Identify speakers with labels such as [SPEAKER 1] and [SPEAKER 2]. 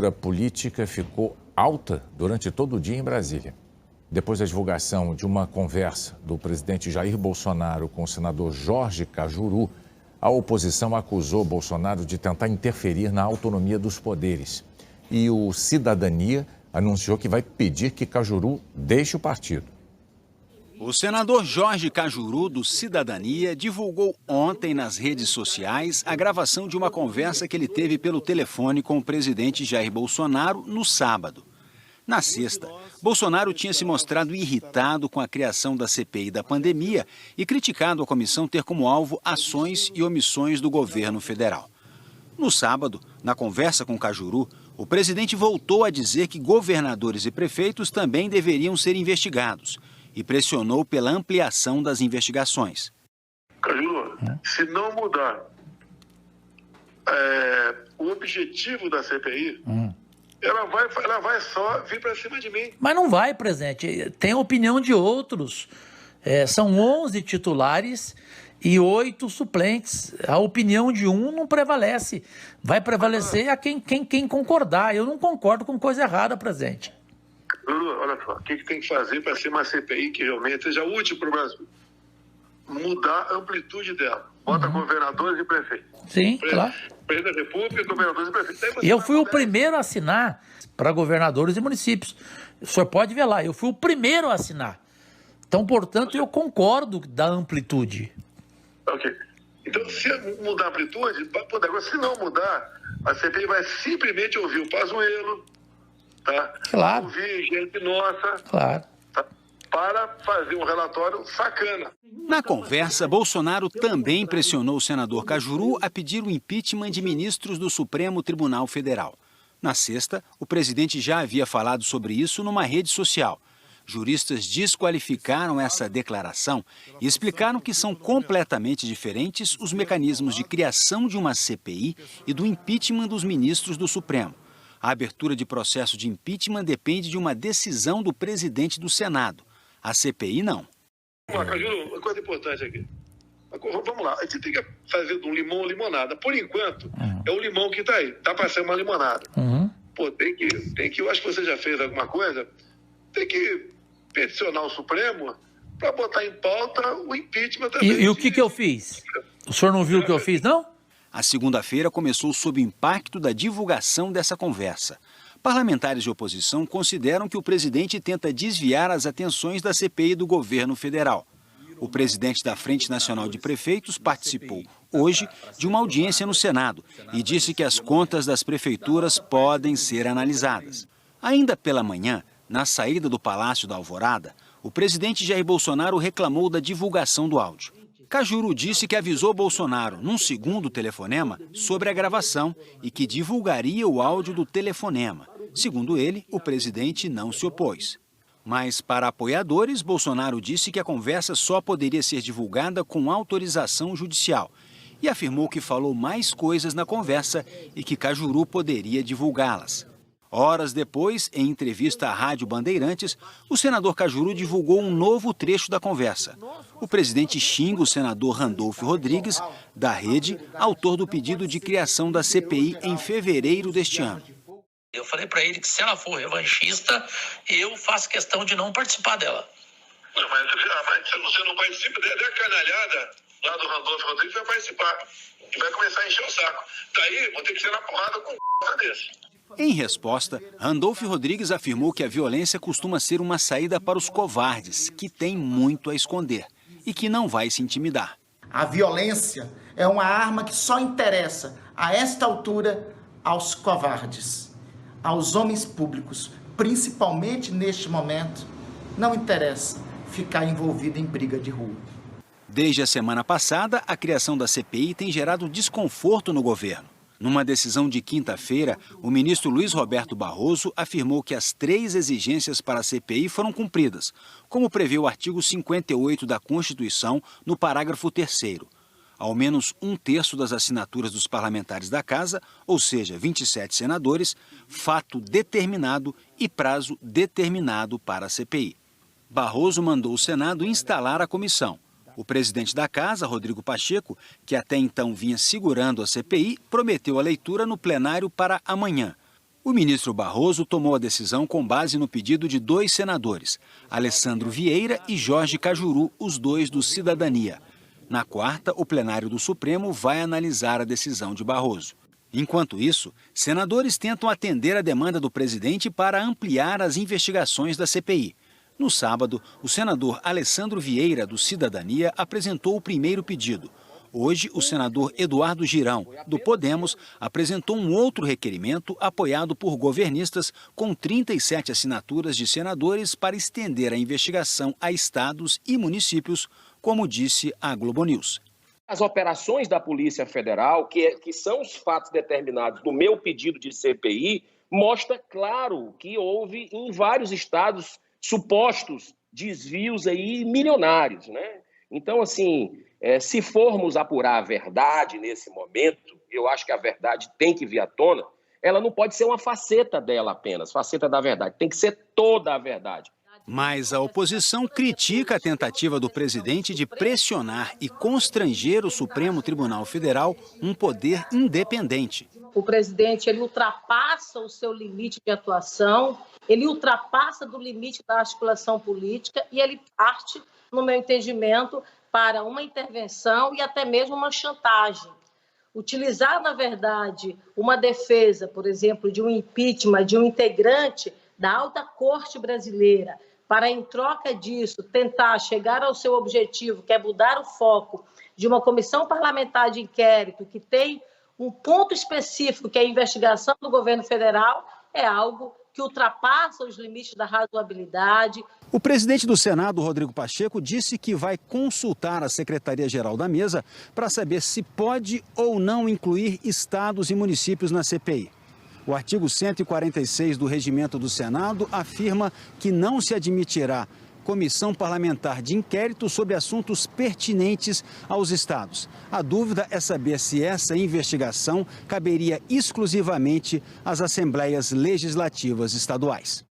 [SPEAKER 1] temperatura política ficou alta durante todo o dia em Brasília. Depois da divulgação de uma conversa do presidente Jair Bolsonaro com o senador Jorge Cajuru, a oposição acusou Bolsonaro de tentar interferir na autonomia dos poderes. E o Cidadania anunciou que vai pedir que Cajuru deixe o partido.
[SPEAKER 2] O senador Jorge Cajuru, do Cidadania, divulgou ontem nas redes sociais a gravação de uma conversa que ele teve pelo telefone com o presidente Jair Bolsonaro no sábado. Na sexta, Bolsonaro tinha se mostrado irritado com a criação da CPI da pandemia e criticado a comissão ter como alvo ações e omissões do governo federal. No sábado, na conversa com Cajuru, o presidente voltou a dizer que governadores e prefeitos também deveriam ser investigados e pressionou pela ampliação das investigações.
[SPEAKER 3] Cajuru, se não mudar o objetivo da CPI, ela vai só vir para cima de mim.
[SPEAKER 4] Mas não vai, presidente. Tem a opinião de outros. São 11 titulares e 8 suplentes. A opinião de um não prevalece. Vai prevalecer a quem concordar. Eu não concordo com coisa errada, presidente.
[SPEAKER 3] Olha só, o que tem que fazer para ser uma CPI que realmente seja útil para o Brasil? Mudar a amplitude dela. Bota governadores e prefeitos.
[SPEAKER 4] Sim, claro.
[SPEAKER 3] Presidente da República, governadores e prefeitos.
[SPEAKER 4] Eu fui o primeiro a assinar para governadores e municípios. O senhor pode ver lá, eu fui o primeiro a assinar. Então, portanto, eu concordo da amplitude.
[SPEAKER 3] Ok. Então, se mudar a amplitude, vai poder. Agora, se não mudar, a CPI vai simplesmente ouvir o Pazuello, tá?
[SPEAKER 4] Claro.
[SPEAKER 3] Ouvir gente nossa.
[SPEAKER 4] Claro.
[SPEAKER 3] Tá? Para fazer um relatório sacana.
[SPEAKER 2] Na conversa, Bolsonaro também pressionou o senador Cajuru a pedir o impeachment de ministros do Supremo Tribunal Federal. Na sexta, o presidente já havia falado sobre isso numa rede social. Juristas desqualificaram essa declaração e explicaram que são completamente diferentes os mecanismos de criação de uma CPI e do impeachment dos ministros do Supremo. A abertura de processo de impeachment depende de uma decisão do presidente do Senado. A CPI não.
[SPEAKER 3] Cajuru, uma coisa importante aqui. Vamos lá, a gente tem que fazer de um limão limonada. Por enquanto, é o limão que está aí. Está para ser uma limonada. Pô, tem que, eu acho que você já fez alguma coisa, tem que peticionar o Supremo para botar em pauta o impeachment também.
[SPEAKER 4] E o que eu fiz? O senhor não viu o que eu fiz, não?
[SPEAKER 2] A segunda-feira começou sob o impacto da divulgação dessa conversa. Parlamentares de oposição consideram que o presidente tenta desviar as atenções da CPI do governo federal. O presidente da Frente Nacional de Prefeitos participou hoje de uma audiência no Senado e disse que as contas das prefeituras podem ser analisadas. Ainda pela manhã, na saída do Palácio da Alvorada, o presidente Jair Bolsonaro reclamou da divulgação do áudio. Cajuru disse que avisou Bolsonaro, num segundo telefonema, sobre a gravação e que divulgaria o áudio do telefonema. Segundo ele, o presidente não se opôs. Mas, para apoiadores, Bolsonaro disse que a conversa só poderia ser divulgada com autorização judicial e afirmou que falou mais coisas na conversa e que Cajuru poderia divulgá-las. Horas depois, em entrevista à Rádio Bandeirantes, o senador Cajuru divulgou um novo trecho da conversa. O presidente xinga o senador Randolfo Rodrigues, da Rede, autor do pedido de criação da CPI em fevereiro deste ano.
[SPEAKER 5] Eu falei para ele que se ela for revanchista, eu faço questão de não participar dela.
[SPEAKER 3] Não, mas se você não participa, da canalhada lá do Randolfo Rodrigues vai participar. E vai começar a encher o saco. Daí, vou ter que ser na porrada com um desse.
[SPEAKER 2] Em resposta, Randolfo Rodrigues afirmou que a violência costuma ser uma saída para os covardes, que têm muito a esconder e que não vai se intimidar.
[SPEAKER 6] A violência é uma arma que só interessa, a esta altura, aos covardes. Aos homens públicos, principalmente neste momento, não interessa ficar envolvido em briga de rua.
[SPEAKER 2] Desde a semana passada, a criação da CPI tem gerado desconforto no governo. Numa decisão de quinta-feira, o ministro Luiz Roberto Barroso afirmou que as 3 exigências para a CPI foram cumpridas, como prevê o artigo 58 da Constituição, no parágrafo 3º. Ao menos 1/3 das assinaturas dos parlamentares da Casa, ou seja, 27 senadores, fato determinado e prazo determinado para a CPI. Barroso mandou o Senado instalar a comissão. O presidente da Casa, Rodrigo Pacheco, que até então vinha segurando a CPI, prometeu a leitura no plenário para amanhã. O ministro Barroso tomou a decisão com base no pedido de 2 senadores, Alessandro Vieira e Jorge Cajuru, os 2 do Cidadania. Na quarta, o plenário do Supremo vai analisar a decisão de Barroso. Enquanto isso, senadores tentam atender a demanda do presidente para ampliar as investigações da CPI. No sábado, o senador Alessandro Vieira, do Cidadania, apresentou o primeiro pedido. Hoje, o senador Eduardo Girão, do Podemos, apresentou um outro requerimento apoiado por governistas com 37 assinaturas de senadores para estender a investigação a estados e municípios, como disse a Globo News.
[SPEAKER 7] As operações da Polícia Federal, que são os fatos determinados no meu pedido de CPI, mostra claro que houve em vários estados supostos desvios aí milionários, né? Então, assim, se formos apurar a verdade nesse momento, eu acho que a verdade tem que vir à tona, ela não pode ser uma faceta dela apenas, faceta da verdade, tem que ser toda a verdade.
[SPEAKER 2] Mas a oposição critica a tentativa do presidente de pressionar e constranger o Supremo Tribunal Federal, um poder independente.
[SPEAKER 8] O presidente, ele ultrapassa o seu limite de atuação, ele ultrapassa do limite da articulação política e ele parte, no meu entendimento, para uma intervenção e até mesmo uma chantagem. Utilizar, na verdade, uma defesa, por exemplo, de um impeachment de um integrante da alta corte brasileira, para, em troca disso, tentar chegar ao seu objetivo, que é mudar o foco de uma comissão parlamentar de inquérito que tem um ponto específico, que é a investigação do governo federal, é algo que ultrapassa os limites da razoabilidade.
[SPEAKER 2] O presidente do Senado, Rodrigo Pacheco, disse que vai consultar a Secretaria-Geral da Mesa para saber se pode ou não incluir estados e municípios na CPI. O artigo 146 do Regimento do Senado afirma que não se admitirá comissão parlamentar de inquérito sobre assuntos pertinentes aos estados. A dúvida é saber se essa investigação caberia exclusivamente às assembleias legislativas estaduais.